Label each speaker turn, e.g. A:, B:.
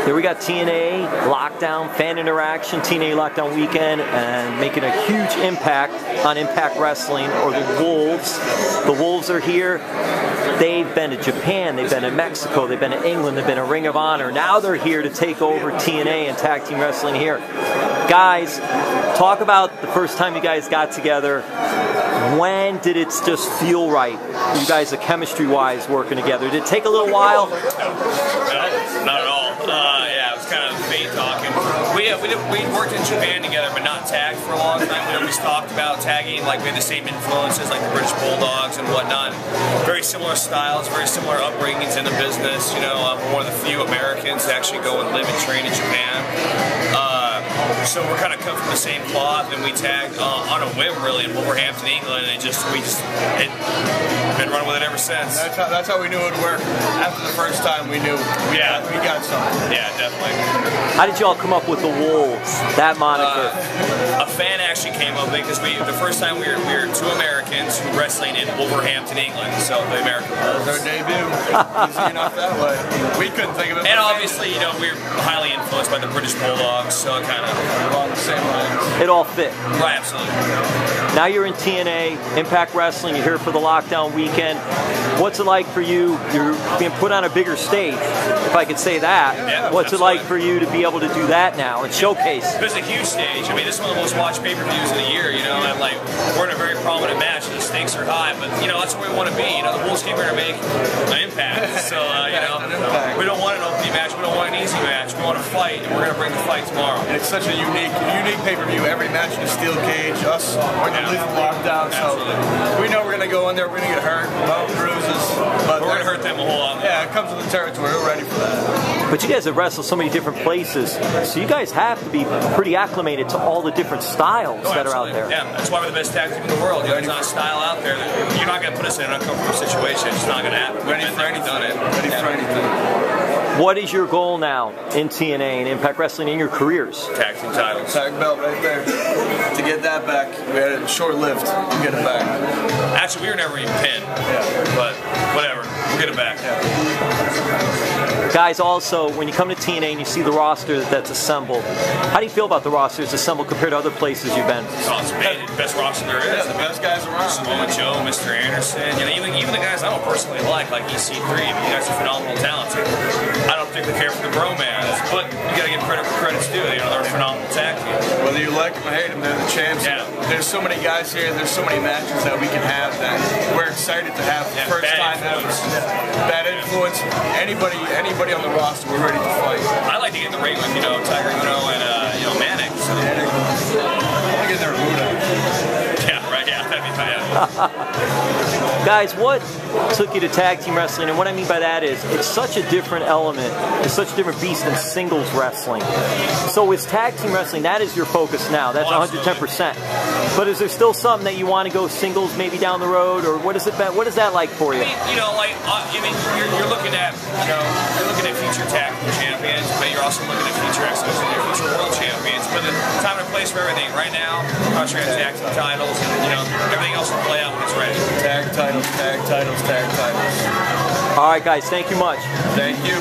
A: Here we got TNA Lockdown Fan InterAction, TNA Lockdown Weekend, and making a huge impact on Impact Wrestling, or the Wolves. The Wolves are here. They've been to Japan, they've been to Mexico, they've been to England, they've been to Ring of Honor. Now they're here to take over TNA and tag team wrestling here. Guys, talk about the first time you guys got together. When did it just feel right? You guys are chemistry-wise working together. Did it take a little while?
B: No, not at all. Yeah, it was kind of fate talking. We worked in Japan together, but not tagged for a long time. We always talked about tagging, like we had the same influences, like the British Bulldogs and whatnot. Very similar styles, very similar upbringings in the business. You know, we're one of the few Americans to actually go and live and train in Japan. So we're kind of cut from the same cloth, and we tagged on a whim, really, in Wolverhampton, England, and been running with it ever since.
C: That's how we knew it would work. After the first time, we knew we got something.
B: Yeah, definitely.
A: How did y'all come up with the Wolves, that moniker?
B: A fan actually came up with it because the first time we were two Americans wrestling in Wolverhampton, England, so the American Wolves.
C: Our debut. Easy enough that way. We couldn't think of it.
B: And obviously, you know, we're highly influenced by the British Bulldogs, so it kind of
C: along the same lines.
A: It all fit.
B: Right, absolutely.
A: Now you're in TNA, Impact Wrestling, you're here for the Lockdown Weekend. What's it like for you? You're being put on a bigger stage, if I could say that.
B: Yeah,
A: What's it like for you to be able to do that now and showcase?
B: It's a huge stage. I mean, this is one of the most watched pay-per-views of the year, you know, and like, we're in a very prominent match, and the stakes are high, but, you know, that's where we want to be. You know, the Wolves came here to make an impact, so, you know, we don't want an opening match, we don't want an easy match, we want to fight, and we're going to bring the fight tomorrow.
C: And it's such a unique pay-per-view. Every match in a steel cage, us, we're in the lethal lockdown, so we know we're going to go in there, we're going to get hurt, bruises, but
B: we're going to hurt them a whole lot.
C: Yeah, it comes with the territory, we're ready for that.
A: But you guys have wrestled so many different places, so you guys have to be pretty acclimated to all the different styles that are out there.
B: Yeah, that's why we're the best tag team in the world. You know, there's not a style out there that you're not going to put us in an uncomfortable situation. It's not going to happen.
C: Ready for anything.
A: What is your goal now in TNA and Impact Wrestling in your careers?
B: Tag team titles.
C: Tag belt right there. To get that back, we had it short-lived to get it back.
B: Actually, we were never even pinned, but whatever. We'll get it back.
A: Guys, also, when you come to TNA and you see the roster that's assembled, how do you feel about the roster that's assembled compared to other places you've been?
B: Oh, it's amazing. The best roster there is.
C: Yeah, the best guys around.
B: Samoa Joe, Mr. Anderson, you know, even the guys I don't personally like EC3, but you guys are phenomenal talents. I don't particularly care for the bromance, but you got to give credit where credit's due. You know, they're a phenomenal tag team.
C: Whether you like them or hate them, they're the champs.
B: Yeah.
C: There's so many guys here, there's so many matches that we can have that we're excited to have the first time ever. Bad influence. Anybody on the roster, we're ready to fight.
B: I like to get in the ring with, you know, Tiger Uno and, you know, Manic. So.
C: I get there, Buddha.
B: Yeah, right, yeah, that'd be fun.
A: Guys, what took you to tag team wrestling? And what I mean by that is, it's such a different element, it's such a different beast than singles wrestling. So with tag team wrestling, that is your focus now. That's 110%. But is there still something that you want to go singles maybe down the road, or what is it? What is that like for you?
B: I mean, you know, like you're looking at, you know, you're looking at future tag team champions, but you're also looking at future future world champions. But the time and place for everything. Right now, I'm trying to tag team titles, and you know, everything else will play out when it's ready.
C: Tag titles, tag titles, tag titles.
A: All right, guys, thank you much.
C: Thank you.